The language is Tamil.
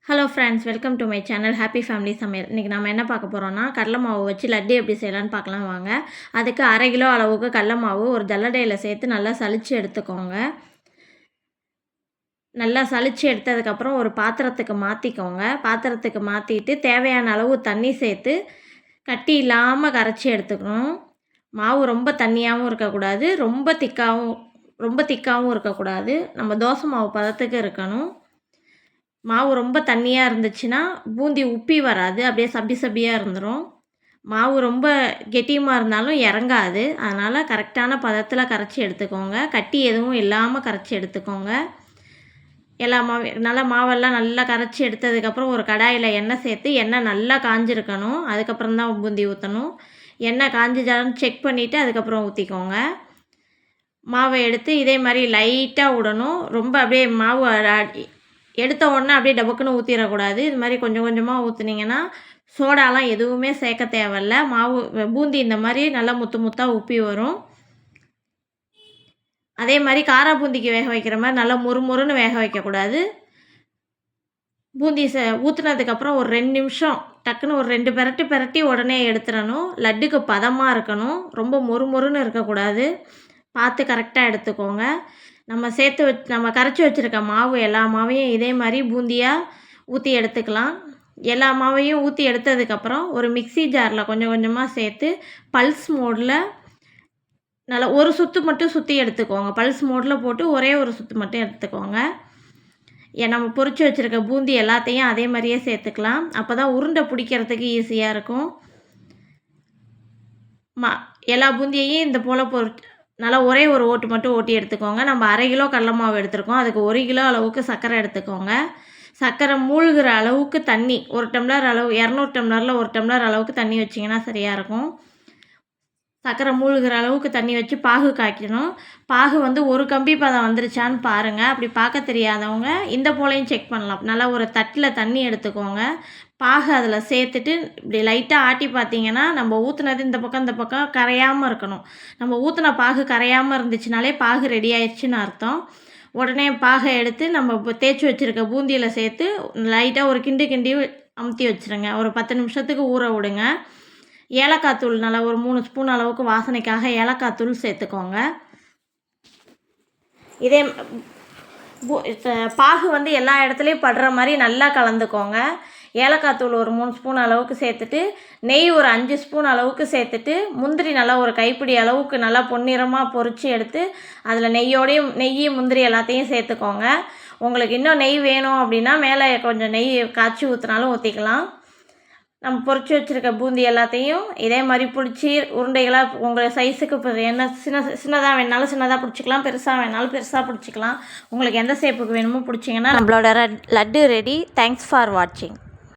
Hello friends, welcome to my channel happy family சமையல். இன்றைக்கி நம்ம என்ன பார்க்க போகிறோன்னா, கடலை மாவு வச்சு லட்டு எப்படி செய்யலான்னு பார்க்கலாம் வாங்க. அதுக்கு 1/2 கிலோ அளவுக்கு கடலை மாவு ஒரு ஜல்லடையில் சேர்த்து நல்லா சலிச்சு எடுத்துக்கோங்க. நல்லா சலிச்சு எடுத்ததுக்கப்புறம் ஒரு பாத்திரத்துக்கு மாற்றிக்கோங்க. பாத்திரத்துக்கு மாற்றிட்டு தேவையான அளவு தண்ணி சேர்த்து கட்டி இல்லாமல் கரைச்சி எடுத்துக்கணும். மாவு ரொம்ப தண்ணியாகவும் இருக்கக்கூடாது, ரொம்ப திக்காகவும் இருக்கக்கூடாது. நம்ம தோசை மாவு பதத்துக்கு இருக்கணும். மாவு ரொம்ப தண்ணியாக இருந்துச்சுன்னா பூந்தி உப்பி வராது, அப்படியே சப்பி சப்பியாக இருந்துடும். மாவு ரொம்ப கெட்டியமாக இருந்தாலும் இறங்காது. அதனால் கரெக்டான பதத்தில் கரைச்சி எடுத்துக்கோங்க. கட்டி எதுவும் இல்லாமல் கரைச்சி எடுத்துக்கோங்க. எல்லா நல்லா மாவெல்லாம் நல்லா கரைச்சி எடுத்ததுக்கப்புறம் ஒரு கடாயில் எண்ணெய் சேர்த்து எண்ணெய் நல்லா காஞ்சிருக்கணும். அதுக்கப்புறம் தான் பூந்தி ஊற்றணும். எண்ணெய் காஞ்சிச்சான்னு செக் பண்ணிவிட்டு அதுக்கப்புறம் ஊற்றிக்கோங்க. மாவை எடுத்து இதே மாதிரி லைட்டாக விடணும். ரொம்ப அப்படியே மாவு எடுத்த உடனே அப்படியே டபக்குன்னு ஊற்றிடக்கூடாது. இது மாதிரி கொஞ்சம் கொஞ்சமாக ஊற்றுனீங்கன்னா சோடாலாம் எதுவுமே சேர்க்க தேவையில்ல. மாவு பூந்தி இந்த மாதிரி நல்லா முத்து முத்தாக உப்பி வரும். அதே மாதிரி காரா பூந்திக்கு வேக வைக்கிற மாதிரி நல்லா முறுமுறுன்னு வேக வைக்கக்கூடாது. பூந்தி ஊற்றுனதுக்கப்புறம் ஒரு 2 நிமிஷம் டக்குன்னு ஒரு 2 பெரட்டி உடனே எடுத்துடணும். லட்டுக்கு பதமாக இருக்கணும், ரொம்ப மொறுமொறுன்னு இருக்கக்கூடாது. பார்த்து கரெக்டாக எடுத்துக்கோங்க. நம்ம கரைச்சி வச்சுருக்க மாவு எல்லா மாவையும் இதே மாதிரி பூந்தியாக ஊற்றி எடுத்துக்கலாம். எல்லா மாவையும் ஊற்றி எடுத்ததுக்கப்புறம் ஒரு மிக்ஸி ஜாரில் கொஞ்சம் கொஞ்சமாக சேர்த்து பல்ஸ் மோடில் நல்லா ஒரு சுற்று மட்டும் சுற்றி எடுத்துக்கோங்க. பல்ஸ் மோடில் போட்டு ஒரே ஒரு சுற்று மட்டும் எடுத்துக்கோங்க. நம்ம பொரிச்சு வச்சுருக்க பூந்தி எல்லாத்தையும் அதே மாதிரியே சேர்த்துக்கலாம். அப்போ தான் உருண்டை பிடிக்கிறதுக்கு ஈஸியாக இருக்கும். எல்லா பூந்தியையும் இந்த போல் நல்லா ஒரே ஒரு ஓட்டு மட்டும் ஓட்டி எடுத்துக்கோங்க. நம்ம 1/2 கிலோ கடலை மாவு எடுத்துருக்கோம். அதுக்கு 1 கிலோ அளவுக்கு சர்க்கரை எடுத்துக்கோங்க. சர்க்கரை மூழ்கிற அளவுக்கு தண்ணி 1 டம்ளர் அளவு, 200 டம்ளரில் 1 டம்ளர் அளவுக்கு தண்ணி வச்சிங்கன்னா சரியாக இருக்கும். சர்க்கரை மூழ்கிற அளவுக்கு தண்ணி வச்சு பாகு காய்க்கணும். பாகு ஒரு கம்பி பதம் வந்துருச்சான்னு பாருங்கள். அப்படி பார்க்க தெரியாதவங்க இந்த போலையும் செக் பண்ணலாம். நல்லா ஒரு தட்டில் தண்ணி எடுத்துக்கோங்க. பாகு அதில் சேர்த்துட்டு இப்படி லைட்டாக ஆட்டி பார்த்தீங்கன்னா நம்ம ஊற்றுனது இந்த பக்கம் கரையாமல் இருக்கணும். நம்ம ஊற்றின பாகு கரையாமல் இருந்துச்சுனாலே பாகு ரெடி ஆயிடுச்சுன்னு அர்த்தம். உடனே பாகை எடுத்து நம்ம தேய்ச்சி வச்சுருக்க பூந்தியில் சேர்த்து லைட்டாக ஒரு கிண்டி அமுத்தி வச்சுருங்க. ஒரு 10 நிமிஷத்துக்கு ஊற விடுங்க. ஏலக்காய் தூள் நல்லா ஒரு 3 ஸ்பூன் அளவுக்கு வாசனைக்காக ஏலக்காய் தூள் சேர்த்துக்கோங்க. இதே பாகு எல்லா இடத்துலையும் படுற மாதிரி நல்லா கலந்துக்கோங்க. ஏலக்காய் தூள் ஒரு 3 ஸ்பூன் அளவுக்கு சேர்த்துட்டு நெய் ஒரு 5 ஸ்பூன் அளவுக்கு சேர்த்துட்டு முந்திரி நல்லா ஒரு கைப்பிடி அளவுக்கு நல்லா பொன்னிறமாக பொரித்து எடுத்து அதில் நெய் முந்திரி எல்லாத்தையும் சேர்த்துக்கோங்க. உங்களுக்கு இன்னும் நெய் வேணும் அப்படின்னா மேலே கொஞ்சம் நெய் காய்ச்சி ஊற்றினாலும் ஊற்றிக்கலாம். நம்ம பொரிச்சு வச்சுருக்க பூந்தி எல்லாத்தையும் இதே மாதிரி பிடிச்சி உருண்டைகளாக உங்கள் சைஸுக்கு இப்போ என்ன சின்னதாக வேணாலும் சின்னதாக பிடிச்சிக்கலாம், பெருசாக வேணாலும் பெருசாக பிடிச்சிக்கலாம். உங்களுக்கு எந்த ஷேப்புக்கு வேணுமோ பிடிச்சிங்கன்னா நம்மளோட லட்டு ரெடி. தேங்க்ஸ் ஃபார் வாட்சிங்.